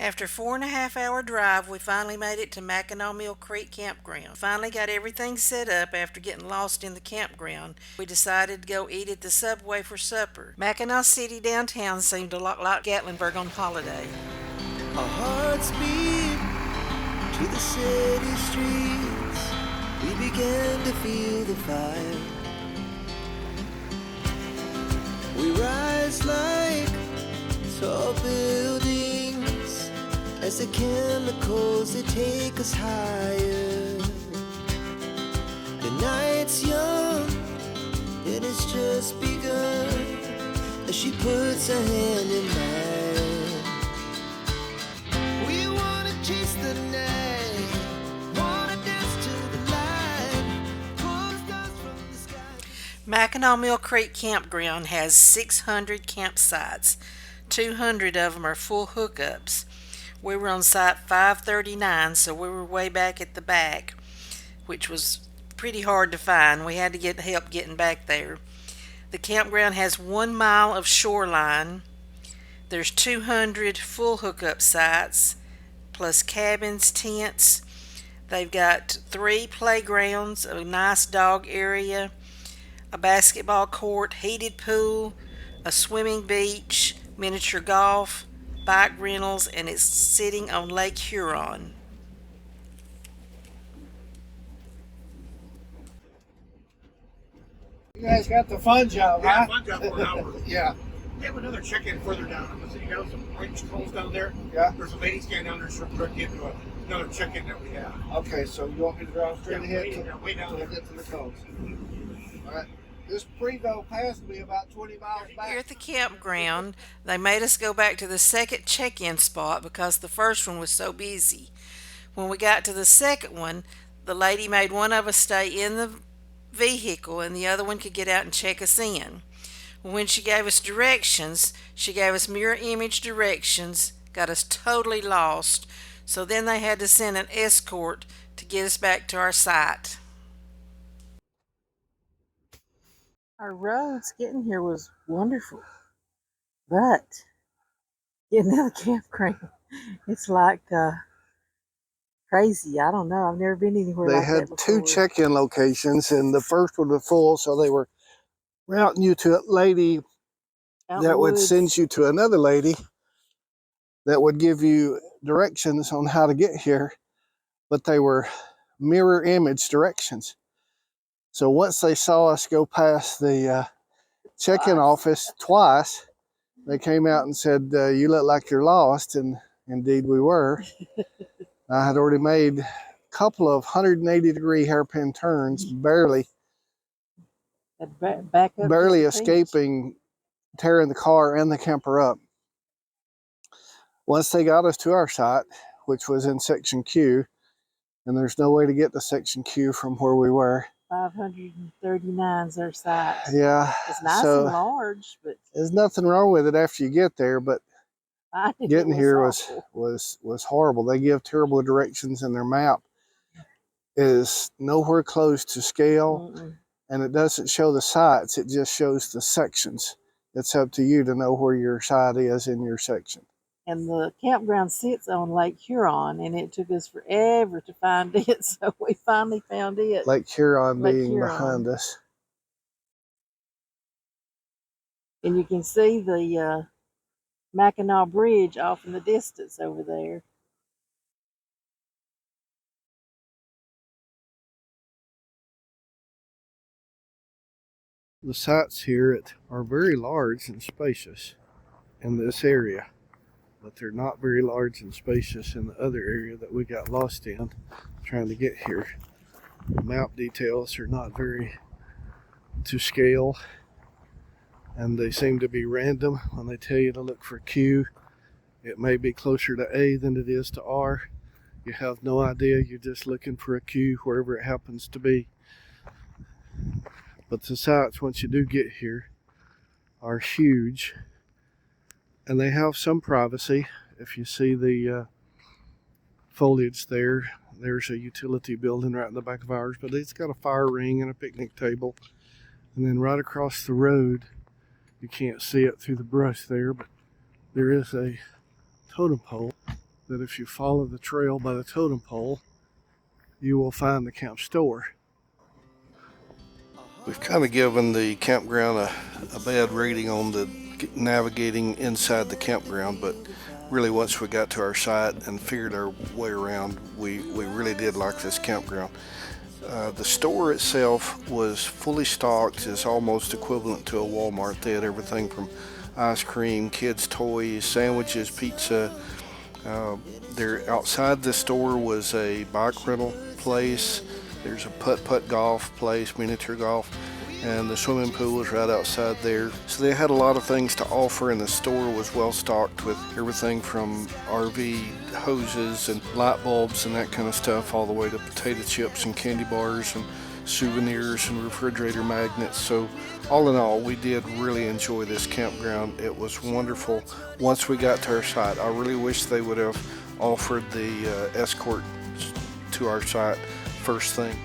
After a 4.5 hour drive, we finally made it to Mackinaw Mill Creek Campground. Finally got everything set up after getting lost in the campground. We decided to go eat at the Subway for supper. Mackinaw City downtown seemed a lot like Gatlinburg on holiday. Our hearts beat to the city streets. We began to feel the fire. We rise like tall buildings as the chemicals they take us higher. The night's young and it's just begun as she puts her hand in mine. We wanna chase the night, wanna dance to the light, pull the stars from the sky. Mackinaw Mill Creek Campground has 600 campsites. 200 of them are full hookups. We were on site 539, so we were way back at the back, which was pretty hard to find. We had to get help getting back there. The campground has 1 mile of shoreline. There's 200 full hookup sites, plus cabins, tents. They've got 3 playgrounds, a nice dog area, a basketball court, heated pool, a swimming beach, miniature golf, bike rentals, and it's sitting on Lake Huron. You guys got the fun job, Yeah, huh? fun job for an hour. Yeah. We have another check-in further down. I'm you know some orange trolls down there. Yeah. There's a lady standing down there, so we're getting to another check-in that we have. Okay, so you want me to drive straight ahead way down till I there. get to the coast? All right. This Prevo passed me about 20 miles back. Here at the campground, they made us go back to the second check-in spot because the first one was so busy. When we got to the second one, the lady made one of us stay in the vehicle and the other one could get out and check us in. When she gave us directions, she gave us mirror image directions, got us totally lost, so then they had to send an escort to get us back to our site. Our roads getting here was wonderful, but getting out of the campground, it's like crazy. I don't know. I've never been anywhere They like had that two before. check-in locations, and the first one was full, so they were routing you to a lady Out in that the would woods. send you to another lady that would give you directions on how to get here, but they were mirror image directions. So once they saw us go past the check-in office twice, they came out and said, you look like you're lost, and indeed we were. I had already made a couple of 180-degree hairpin turns, barely Back up barely just a pinch. escaping tearing the car and the camper up. Once they got us to our site, which was in section Q, and there's no way to get to section Q from where we were. 539 is their site. Yeah, It's nice so and large, but there's nothing wrong with it after you get there, but getting here awful. was horrible. They give terrible directions, and their map is nowhere close to scale. And it doesn't show the sites, it just shows the sections. It's up to you to know where your site is in your section. And the campground sits on Lake Huron, and it took us forever to find it, so we finally found it. Lake Huron Lake being Huron. behind us. And you can see the Mackinaw Bridge off in the distance over there. The sites here are very large and spacious in this area, but they're not very large and spacious in the other area that we got lost in trying to get here. The map details are not very to scale, and they seem to be random. When they tell you to look for Q, it may be closer to A than it is to R. You have no idea, you're just looking for a Q wherever it happens to be. But the sites, once you do get here, are huge, and they have some privacy. If you see the foliage there, there's a utility building right in the back of ours, but it's got a fire ring and a picnic table. And then right across the road, you can't see it through the brush there, but there is a totem pole that if you follow the trail by the totem pole, you will find the camp store. We've kind of given the campground a bad rating on the navigating inside the campground, but really once we got to our site and figured our way around, we really did like this campground. The store itself was fully stocked. It's almost equivalent to a Walmart. They had everything from ice cream, kids' toys, sandwiches, pizza. There outside the store was a bike rental place. There's a putt-putt golf place, miniature golf, and the swimming pool was right outside there. So they had a lot of things to offer, and the store was well stocked with everything from RV hoses and light bulbs and that kind of stuff, all the way to potato chips and candy bars and souvenirs and refrigerator magnets. So all in all, we did really enjoy this campground. It was wonderful. Once we got to our site, I really wish they would have offered the escort to our site first thing.